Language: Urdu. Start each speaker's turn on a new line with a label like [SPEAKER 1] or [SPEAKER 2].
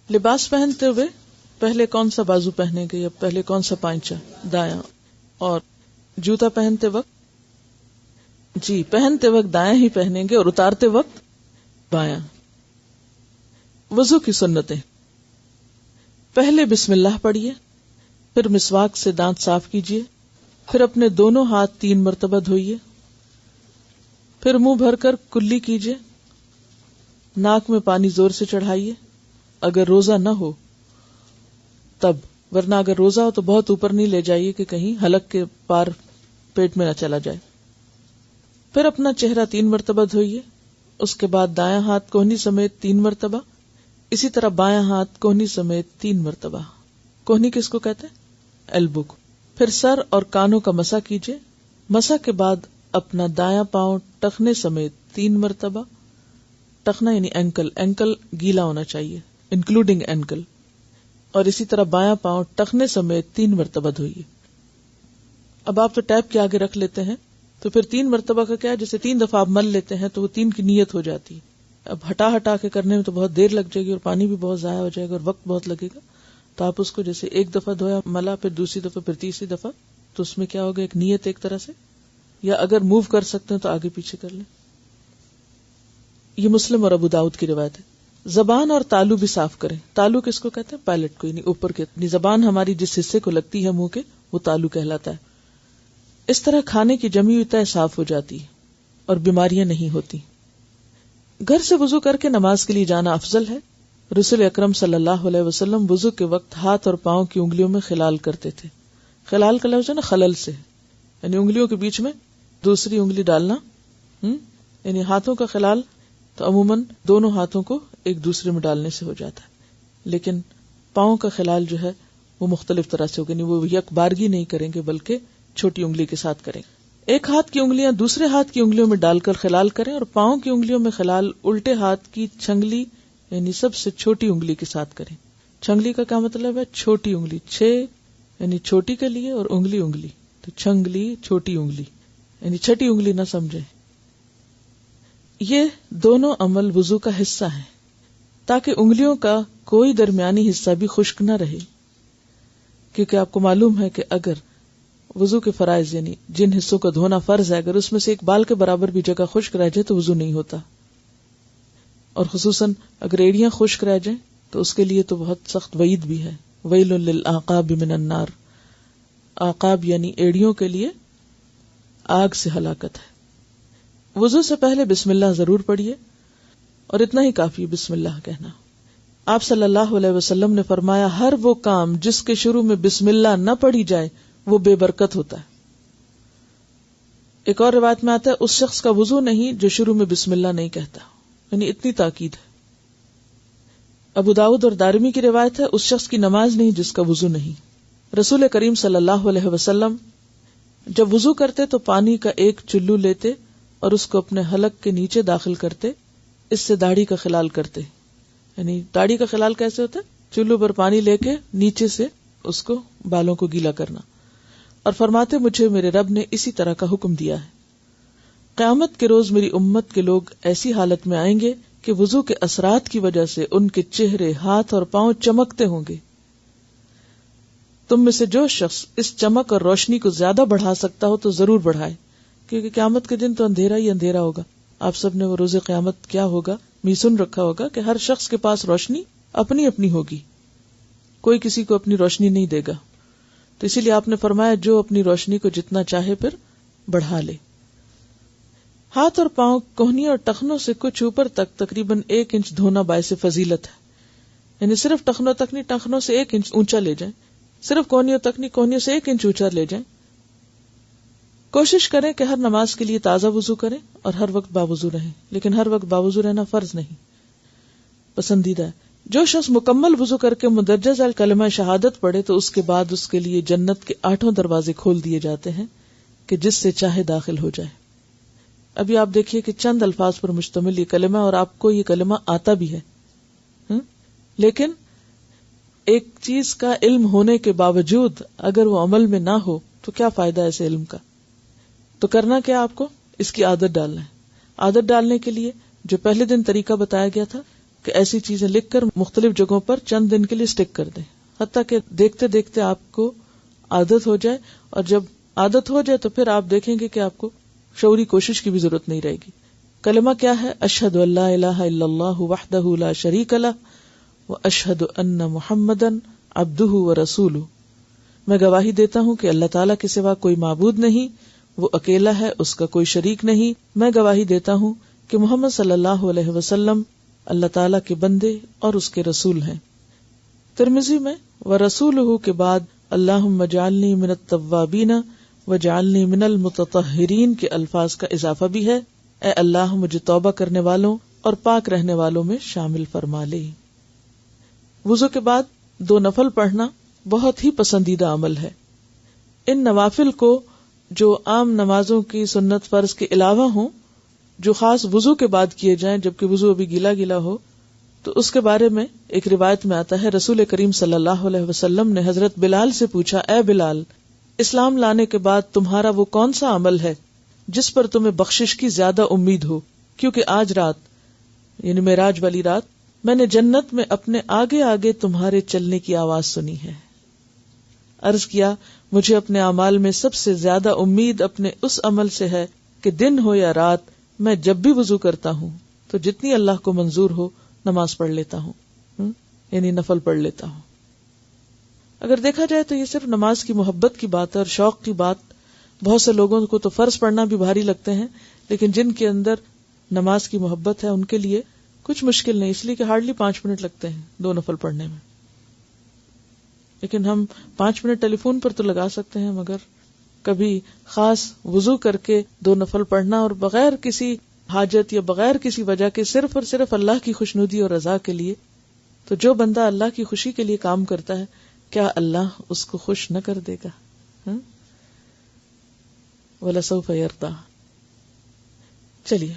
[SPEAKER 1] لباس پہنتے ہوئے پہلے کون سا بازو پہنیں گے یا پہلے کون سا پائنچا؟ دایاں. اور جوتا پہنتے وقت جی پہنتے وقت دایاں ہی پہنیں گے اور اتارتے وقت بایاں. وضو کی سنتیں: پہلے بسم اللہ پڑھیے، پھر مسواک سے دانت صاف کیجیے، پھر اپنے دونوں ہاتھ 3 مرتبہ دھوئیے، پھر منہ بھر کر کلی کیجیے، ناک میں پانی زور سے چڑھائیے اگر روزہ نہ ہو تب، ورنہ اگر روزہ ہو تو بہت اوپر نہیں لے جائیے کہ کہیں حلق کے پار پیٹ میں نہ چلا جائے. پھر اپنا چہرہ 3 مرتبہ دھوئیے، اس کے بعد دایاں ہاتھ کوہنی سمیت 3 مرتبہ، اسی طرح بایاں ہاتھ کوہنی سمیت 3 مرتبہ. کوہنی کس کو کہتے ہیں؟ ایلبو کو. پھر سر اور کانوں کا مسح کیجیے. مسح کے بعد اپنا دایاں پاؤں ٹخنے سمیت 3 مرتبہ، ٹخنا یعنی اینکل گیلا ہونا چاہیے انکلوڈنگ اینکل، اور اسی طرح بایاں پاؤں ٹخنے سمیت 3 مرتبہ دھوئیے. اب آپ تو ٹیپ کے آگے رکھ لیتے ہیں تو پھر 3 مرتبہ کا کیا ہے، جیسے 3 دفعہ آپ مل لیتے ہیں تو وہ 3 کی نیت ہو جاتی ہے. اب ہٹا کے کرنے میں تو بہت دیر لگ جائے گی اور پانی بھی بہت ضائع ہو جائے گا اور وقت بہت لگے گا. تو آپ اس کو جیسے 1 دفعہ دھویا ملا، پھر دوسری دفعہ، پھر تیسری دفعہ، تو اس میں کیا ہوگا، ایک نیت ایک طرح سے. یا اگر موو کر سکتے ہیں تو آگے پیچھے کر لیں. یہ مسلم اور ابو داؤد کی روایت ہے. زبان اور تالو بھی صاف کریں. تالو کس کو کہتے ہیں؟ پیلٹ کو، یعنی اوپر کے، یعنی زبان ہماری جس حصے کو لگتی ہے منہ کے، وہ تالو کہلاتا ہے. اس طرح کھانے کی جمی ہوئی تہہ صاف ہو جاتی ہے اور بیماریاں نہیں ہوتی. گھر سے وضو کر کے نماز کے لیے جانا افضل ہے. رسول اکرم صلی اللہ علیہ وسلم وضو کے وقت ہاتھ اور پاؤں کی انگلیوں میں خلال کرتے تھے. خلال کا لفظ ہے نا خلل سے، یعنی انگلیوں کے بیچ میں دوسری انگلی ڈالنا، یعنی ہاتھوں کا خلال تو عموماً دونوں ہاتھوں کو ایک دوسرے میں ڈالنے سے ہو جاتا ہے، لیکن پاؤں کا خلال جو ہے وہ مختلف طرح سے ہوگا، یعنی وہ یک بارگی نہیں کریں گے بلکہ چھوٹی انگلی کے ساتھ کریں. ایک ہاتھ کی انگلیاں دوسرے ہاتھ کی انگلیوں میں ڈال کر خلال کریں اور پاؤں کی انگلیوں میں خلال الٹے ہاتھ کی چھنگلی یعنی سب سے چھوٹی انگلی کے ساتھ کریں. چھنگلی کا کیا مطلب ہے؟ چھوٹی انگلی، 6 یعنی چھوٹی کے لیے اور انگلی، تو چھنگلی چھوٹی انگلی یعنی چھٹی انگلی نہ سمجھیں. یہ دونوں عمل وضو کا حصہ ہیں تاکہ انگلیوں کا کوئی درمیانی حصہ بھی خشک نہ رہے، کیونکہ آپ کو معلوم ہے کہ اگر وضو کے فرائض یعنی جن حصوں کا دھونا فرض ہے، اگر اس میں سے ایک بال کے برابر بھی جگہ خشک رہ جائے تو وضو نہیں ہوتا. اور خصوصاً اگر ایڑیاں خشک رہ جائیں تو اس کے لیے تو بہت سخت وعید بھی ہے. ویل للعقاب من النار، عقاب یعنی ایڑیوں کے لیے آگ سے ہلاکت ہے. وضو سے پہلے بسم اللہ ضرور پڑھیے، اور اتنا ہی کافی بسم اللہ کہنا. آپ صلی اللہ علیہ وسلم نے فرمایا ہر وہ کام جس کے شروع میں بسم اللہ نہ پڑھی جائے وہ بے برکت ہوتا ہے. ایک اور روایت میں آتا ہے اس شخص کا وضو نہیں جو شروع میں بسم اللہ نہیں کہتا، یعنی اتنی تاکید ہے. ابو داؤد اور دارمی کی روایت ہے اس شخص کی نماز نہیں جس کا وضو نہیں. رسول کریم صلی اللہ علیہ وسلم جب وضو کرتے تو پانی کا ایک چلو لیتے اور اس کو اپنے حلق کے نیچے داخل کرتے، اس سے داڑھی کا خلال کرتے. یعنی داڑھی کا خلال کیسے ہوتا ہے؟ چلو پر پانی لے کے نیچے سے اس کو بالوں کو گیلا کرنا، اور فرماتے مجھے میرے رب نے اسی طرح کا حکم دیا ہے. قیامت کے روز میری امت کے لوگ ایسی حالت میں آئیں گے کہ وضو کے اثرات کی وجہ سے ان کے چہرے، ہاتھ اور پاؤں چمکتے ہوں گے. تم میں سے جو شخص اس چمک اور روشنی کو زیادہ بڑھا سکتا ہو تو ضرور بڑھائے، کیونکہ قیامت کے دن تو اندھیرا ہی اندھیرا ہوگا. آپ سب نے وہ روز قیامت کیا ہوگا بھی سن رکھا ہوگا کہ ہر شخص کے پاس روشنی اپنی اپنی ہوگی، کوئی کسی کو اپنی روشنی نہیں دے گا. تو اسی لیے آپ نے فرمایا جو اپنی روشنی کو جتنا چاہے پھر بڑھا لے. ہاتھ اور پاؤں کوہنی اور ٹخنوں سے کچھ اوپر تک تقریباً 1 انچ دھونا باعث فضیلت ہے. یعنی صرف ٹخنوں تک نہیں، ٹخنوں سے 1 انچ اونچا لے جائیں، صرف کوہنیوں تک نہیں، کوہنیوں سے 1 انچ اونچا لے جائیں. کوشش کریں کہ ہر نماز کے لیے تازہ وضو کریں اور ہر وقت باوضو رہیں، لیکن ہر وقت باوضو رہنا فرض نہیں، پسندیدہ ہے. جو شخص مکمل وضو کر کے مندرجہ ذیل کلمہ شہادت پڑھے تو اس کے بعد اس کے لیے جنت کے 8 دروازے کھول دیے جاتے ہیں کہ جس سے چاہے داخل ہو جائے. ابھی آپ دیکھیے کہ چند الفاظ پر مشتمل یہ کلمہ، اور آپ کو یہ کلمہ آتا بھی ہے، لیکن ایک چیز کا علم ہونے کے باوجود اگر وہ عمل میں نہ ہو تو کیا فائدہ ہے اس علم کا؟ تو کرنا کیا آپ کو؟ اس کی عادت ڈالنا ہے. عادت ڈالنے کے لیے جو پہلے دن طریقہ بتایا گیا تھا کہ ایسی چیزیں لکھ کر مختلف جگہوں پر چند دن کے لیے اسٹک کر دیں، حتیٰ کہ دیکھتے دیکھتے آپ کو عادت ہو جائے، اور جب عادت ہو جائے تو پھر آپ دیکھیں گے کہ آپ کو شعوری کوشش کی بھی ضرورت نہیں رہے گی۔ کلمہ کیا ہے؟ اشہد ان لا الہ الا اللہ وحدہ لا شریک لہ واشہد ان محمدا عبدہ ورسولہ، میں گواہی دیتا ہوں کہ اللہ تعالیٰ کے سوا کوئی معبود نہیں، وہ اکیلا ہے، اس کا کوئی شریک نہیں، میں گواہی دیتا ہوں کہ محمد صلی اللہ علیہ وسلم اللہ تعالیٰ کے بندے اور اس کے رسول ہیں۔ ترمذی میں ورسولہ کے بعد اللہم اجعلنی من التوابین وجعلنی من المتطہرین کے الفاظ کا اضافہ بھی ہے، اے اللہ مجھے توبہ کرنے والوں اور پاک رہنے والوں میں شامل فرما لے۔ وضو کے بعد 2 نفل پڑھنا بہت ہی پسندیدہ عمل ہے۔ ان نوافل کو جو عام نمازوں کی سنت فرض کے علاوہ ہوں، جو خاص وضو کے بعد کیے جائیں جبکہ وضو ابھی گیلا گیلا ہو، تو اس کے بارے میں ایک روایت میں آتا ہے رسول کریم صلی اللہ علیہ وسلم نے حضرت بلال سے پوچھا، اے بلال، اسلام لانے کے بعد تمہارا وہ کون سا عمل ہے جس پر تمہیں بخشش کی زیادہ امید ہو؟ کیونکہ آج رات یعنی معراج والی رات میں نے جنت میں اپنے آگے آگے تمہارے چلنے کی آواز سنی ہے۔ عرض کیا، مجھے اپنے اعمال میں سب سے زیادہ امید اپنے اس عمل سے ہے کہ دن ہو یا رات میں جب بھی وضو کرتا ہوں تو جتنی اللہ کو منظور ہو نماز پڑھ لیتا ہوں، یعنی نفل پڑھ لیتا ہوں۔ اگر دیکھا جائے تو یہ صرف نماز کی محبت کی بات ہے اور شوق کی بات۔ بہت سے لوگوں کو تو فرض پڑھنا بھی بھاری لگتے ہیں، لیکن جن کے اندر نماز کی محبت ہے ان کے لیے کچھ مشکل نہیں، اس لیے کہ ہارڈلی 5 منٹ لگتے ہیں 2 نفل پڑھنے میں۔ لیکن ہم 5 منٹ ٹیلی فون پر تو لگا سکتے ہیں، مگر کبھی خاص وضو کر کے 2 نفل پڑھنا اور بغیر کسی حاجت یا بغیر کسی وجہ کے صرف اور صرف اللہ کی خوشنودی اور رضا کے لیے، تو جو بندہ اللہ کی خوشی کے لیے کام کرتا ہے کیا اللہ اس کو خوش نہ کر دے گا؟ وَلَسَوْفَ يَرْضَىٰ۔ چلیے